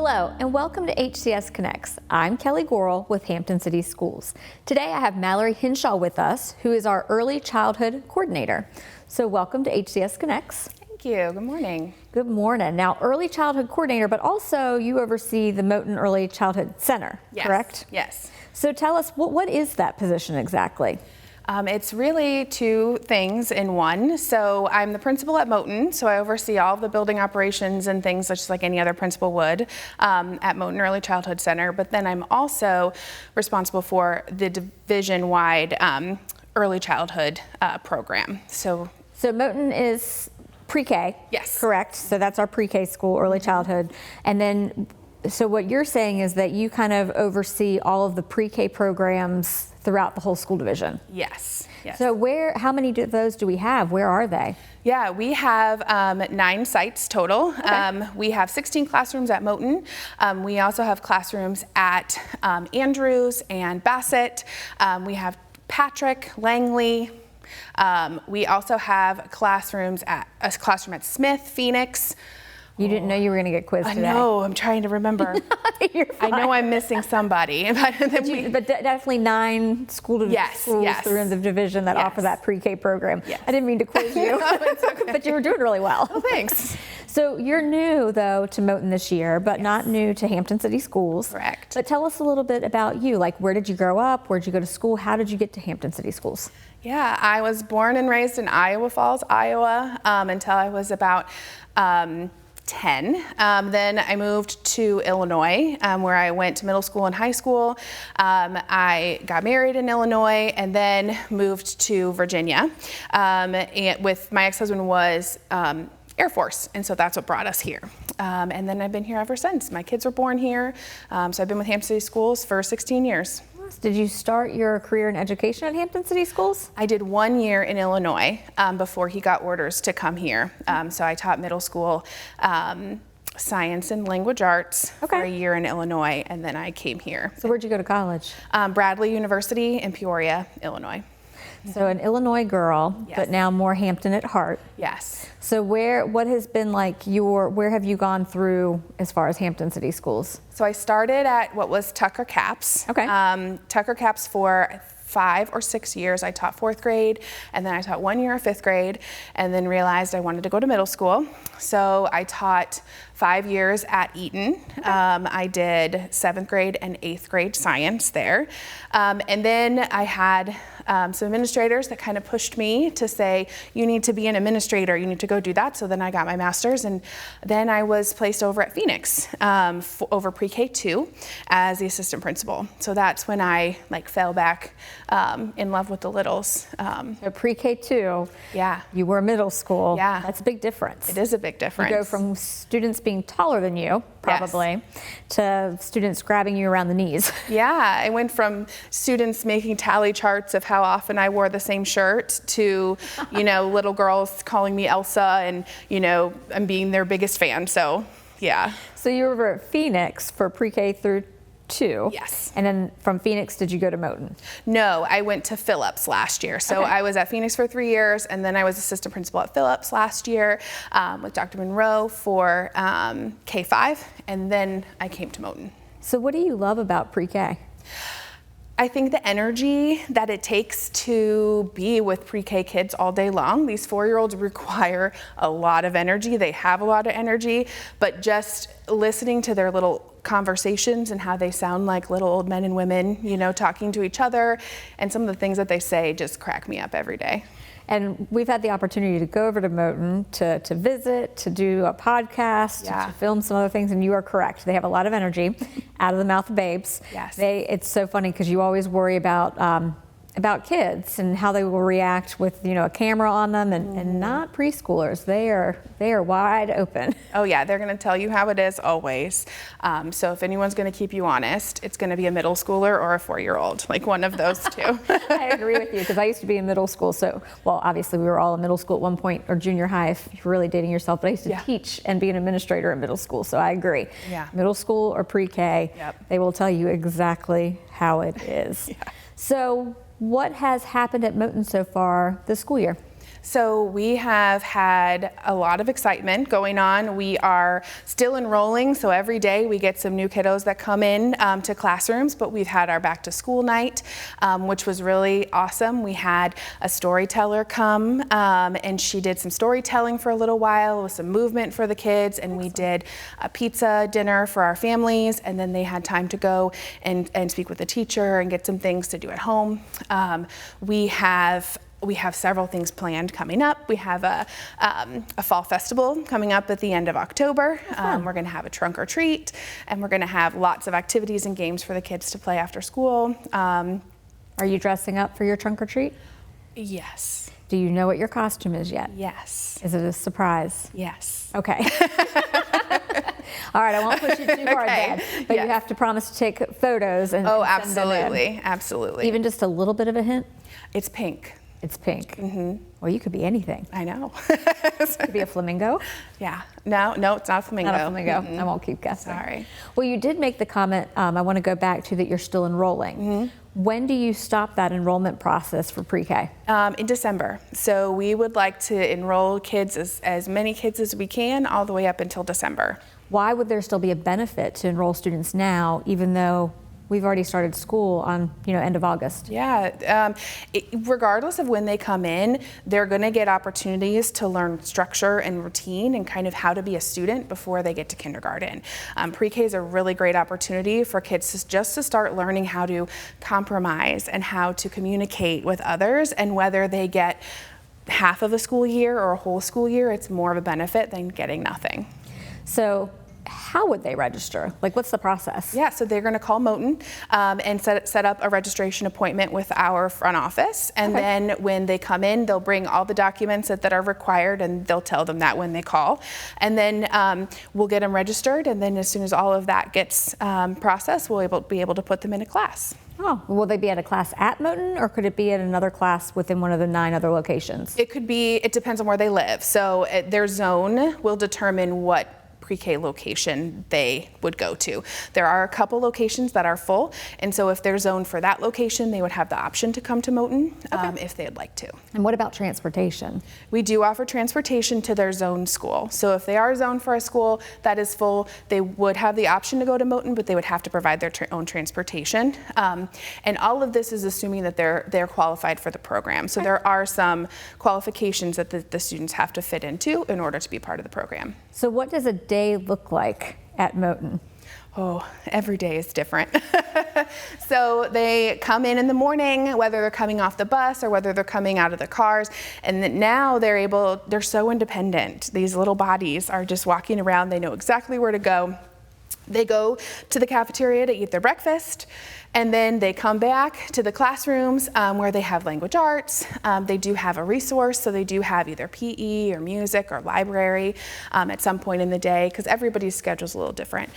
Hello and welcome to HCS Connects. I'm Kelly Gorel with Hampton City Schools. Today I have Mallory Hinshaw with us, who is our Early Childhood Coordinator. So welcome to HCS Connects. Thank you. Good morning. Good morning. Now, Early Childhood Coordinator, but also you oversee the Moton Early Childhood Center, correct? Yes. So tell us, what is that position exactly? It's really two things in one. So I'm the principal at Moton, so I oversee all of the building operations and things just like any other principal would at Moton Early Childhood Center. But then I'm also responsible for the division-wide early childhood program. So Moton is pre-K, yes, correct? So that's our pre-K school, early childhood. And then, so what you're saying is that you kind of oversee all of the pre-K programs throughout the whole school division? Yes. So how many of those do we have? Where are they? Yeah, we have 9 sites total. Okay. We have 16 classrooms at Moton. We also have classrooms at Andrews and Bassett. We have Patrick, Langley. We also have a classroom at Smith, Phoenix. You didn't know you were going to get quizzed today. No, I'm trying to remember. You're fine. I know I'm missing somebody. But definitely 9 schools through the division that offer that pre-K program. Yes. I didn't mean to quiz you, It's okay. but you were doing really well. Oh, thanks. So you're new, though, to Moton this year, but not new to Hampton City Schools. Correct. But tell us a little bit about you. Like, where did you grow up? Where did you go to school? How did you get to Hampton City Schools? Yeah, I was born and raised in Iowa Falls, Iowa, until I was about 10. Then I moved to Illinois, where I went to middle school and high school. I got married in Illinois and then moved to Virginia. And with my ex-husband was Air Force, and so that's what brought us here. And then I've been here ever since. My kids were born here, so I've been with Hampton City Schools for 16 years. Did you start your career in education at Hampton City Schools? I did 1 year in Illinois before he got orders to come here. So I taught middle school science and language arts for a year in Illinois, and then I came here. So where'd you go to college? Bradley University in Peoria, Illinois. So an Illinois girl, but now more Hampton at heart. Yes. So what has been like where have you gone through as far as Hampton City Schools? So I started at what was Tucker Caps. Okay. Tucker Caps for 5 or 6 years. I taught 4th grade, and then I taught 1 year of 5th grade, and then realized I wanted to go to middle school. So I taught 5 years at Eaton. I did 7th grade and 8th grade science there. And then I had some administrators that kind of pushed me to say, you need to be an administrator, you need to go do that. So then I got my master's, and then I was placed over at Phoenix over pre-K2 as the assistant principal. So that's when I fell back in love with the littles. So pre-K2, yeah, you were middle school. Yeah. That's a big difference. It is a big difference. You go from students being taller than you, probably, to students grabbing you around the knees. Yeah, I went from students making tally charts of how often I wore the same shirt to, little girls calling me Elsa and, I'm being their biggest fan. So, yeah. So you were at Phoenix for pre-K through 2. Yes. And then from Phoenix, did you go to Moton? No, I went to Phillips last year. So I was at Phoenix for 3 years, and then I was assistant principal at Phillips last year with Dr. Monroe for K5, and then I came to Moton. So what do you love about pre-K? I think the energy that it takes to be with pre-K kids all day long. These 4-year-olds require a lot of energy. They have a lot of energy, but just listening to their little conversations and how they sound like little old men and women, talking to each other, and some of the things that they say just crack me up every day. And we've had the opportunity to go over to Moton to visit, to do a podcast, to film some other things, and you are correct. They have a lot of energy out of the mouth of babes. Yes. It's so funny because you always worry about kids and how they will react with a camera on them, and not preschoolers. They are wide open. Oh yeah, they're going to tell you how it is always. So if anyone's going to keep you honest, it's going to be a middle schooler or a 4-year-old, like one of those two. I agree with you because I used to be in middle school. So, well, obviously we were all in middle school at one point, or junior high if you're really dating yourself. But I used to teach and be an administrator in middle school. So I agree. Yeah. Middle school or pre-K, they will tell you exactly how it is. So what has happened at Moton so far this school year? So we have had a lot of excitement going on. We are still enrolling, so every day we get some new kiddos that come in to classrooms, but we've had our back to school night, which was really awesome. We had a storyteller come and she did some storytelling for a little while with some movement for the kids, and we did a pizza dinner for our families, and then they had time to go and speak with the teacher and get some things to do at home. We have several things planned coming up. We have a fall festival coming up at the end of October. We're going to have a trunk or treat, and we're going to have lots of activities and games for the kids to play after school. Are you dressing up for your trunk or treat? Yes. Do you know what your costume is yet? Yes. Is it a surprise? Yes. Okay. All right, I won't push you too hard then, but you have to promise to take photos and Oh, and send them in. absolutely, absolutely. Even just a little bit of a hint? It's pink. It's pink. Mm-hmm. Well, you could be anything. I know. Could be a flamingo. Yeah. No, it's not a flamingo. Not a flamingo. Mm-mm. I won't keep guessing. Sorry. Well, you did make the comment, I want to go back to that you're still enrolling. Mm-hmm. When do you stop that enrollment process for pre-K? In December. So we would like to enroll kids, as many kids as we can, all the way up until December. Why would there still be a benefit to enroll students now, even though we've already started school on, end of August? Yeah, regardless of when they come in, they're going to get opportunities to learn structure and routine and kind of how to be a student before they get to kindergarten. Pre-K is a really great opportunity for kids to start learning how to compromise and how to communicate with others, and whether they get half of a school year or a whole school year, it's more of a benefit than getting nothing. So how would they register? Like, what's the process? Yeah, so they're going to call Moton and set up a registration appointment with our front office. And then when they come in, they'll bring all the documents that are required, and they'll tell them that when they call. And then we'll get them registered. And then as soon as all of that gets processed, we'll be able to put them in a class. Oh, will they be at a class at Moton, or could it be at another class within one of the 9 other locations? It depends on where they live. So their zone will determine what pre-K location they would go to. There are a couple locations that are full, and so if they're zoned for that location, they would have the option to come to Moton if they'd like to. And what about transportation? We do offer transportation to their zone school. So if they are zoned for a school that is full, they would have the option to go to Moton, but they would have to provide their own transportation. And all of this is assuming that they're qualified for the program. So there are some qualifications that the students have to fit into in order to be part of the program. So what does a day look like at Moton? Oh, every day is different. So they come in the morning, whether they're coming off the bus or whether they're coming out of the cars, and then now they're so independent. These little bodies are just walking around. They know exactly where to go. They go to the cafeteria to eat their breakfast, and then they come back to the classrooms where they have language arts. They do have a resource, so they do have either PE or music or library at some point in the day, because everybody's schedule is a little different.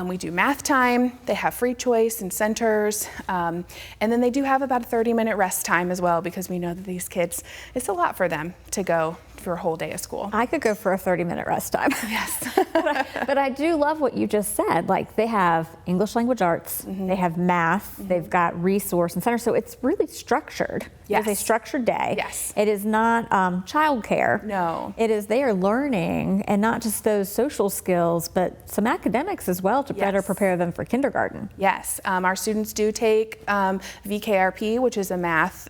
We do math time. They have free choice and centers, and then they do have about a 30-minute rest time as well, because we know that these kids, it's a lot for them to go for a whole day of school. I could go for a 30-minute rest time. Yes. but I do love what you just said. Like, they have English language arts, they have math, they've got resource and center, so it's really structured. Yes. It's a structured day. Yes. It is not childcare. No. It is, they are learning, and not just those social skills, but some academics as well to better prepare them for kindergarten. Yes, our students do take VKRP, which is a math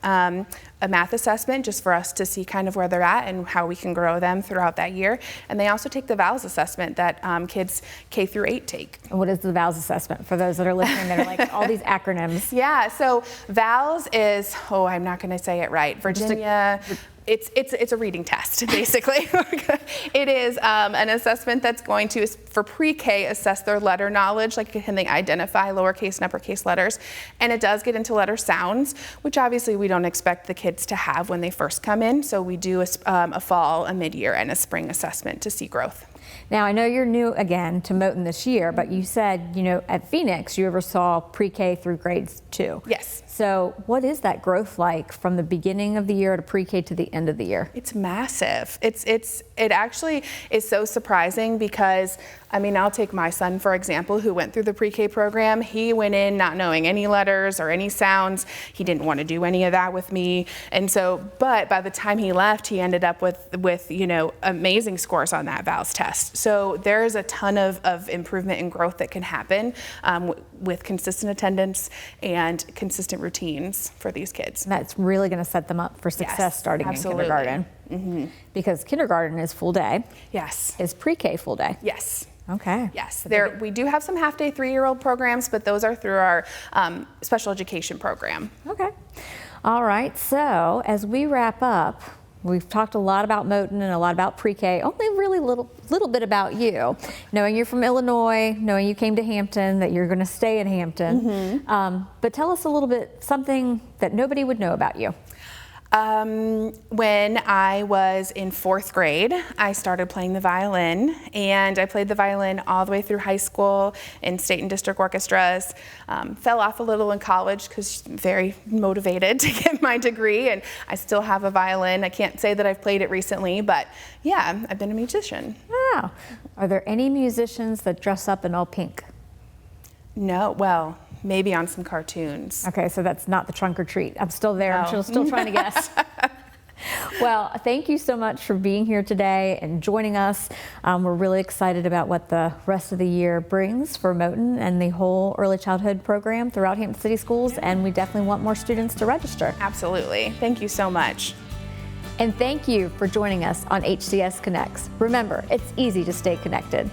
assessment, just for us to see kind of where they're at and how we can grow them throughout that year. And they also take the VALS assessment that kids K through 8 take. And what is the VALS assessment for those that are listening that are like all these acronyms? Yeah, so VALS is, I'm not going to say it right, Virginia. It's a reading test, basically. It is an assessment that's going to, for pre-K, assess their letter knowledge, like can they identify lowercase and uppercase letters. And it does get into letter sounds, which obviously we don't expect the kids to have when they first come in. So we do a fall, a mid-year, and a spring assessment to see growth. Now, I know you're new again to Moton this year, but you said, at Phoenix, you oversaw pre-K through grades 2. Yes. So what is that growth like from the beginning of the year to pre-K to the end of the year? It's massive. It actually is so surprising because, I'll take my son, for example, who went through the pre-K program. He went in not knowing any letters or any sounds. He didn't want to do any of that with me. And so, but by the time he left, he ended up with amazing scores on that VALS test. So there's a ton of improvement and growth that can happen with consistent attendance and consistent routines for these kids. And that's really going to set them up for success starting absolutely. in kindergarten. Mm-hmm. Because kindergarten is full day. Yes. Is pre-K full day? Yes. Okay. Yes, we do have some half-day 3-year-old programs, but those are through our special education program. Okay. All right, so as we wrap up, we've talked a lot about Moton and a lot about pre-K, only really little bit about you. Knowing you're from Illinois, knowing you came to Hampton, that you're going to stay in Hampton. Mm-hmm. But tell us a little bit, something that nobody would know about you. When I was in 4th grade, I started playing the violin, and I played the violin all the way through high school in state and district orchestras. Fell off a little in college because I'm very motivated to get my degree, and I still have a violin. I can't say that I've played it recently, but yeah, I've been a musician. Wow. Are there any musicians that dress up in all pink? No, well, maybe on some cartoons. Okay, so that's not the trunk or treat. I'm still there. No. I'm still trying to guess. Well, thank you so much for being here today and joining us. We're really excited about what the rest of the year brings for Moton and the whole early childhood program throughout Hampton City Schools, and we definitely want more students to register. Absolutely. Thank you so much. And thank you for joining us on HCS Connects. Remember, it's easy to stay connected.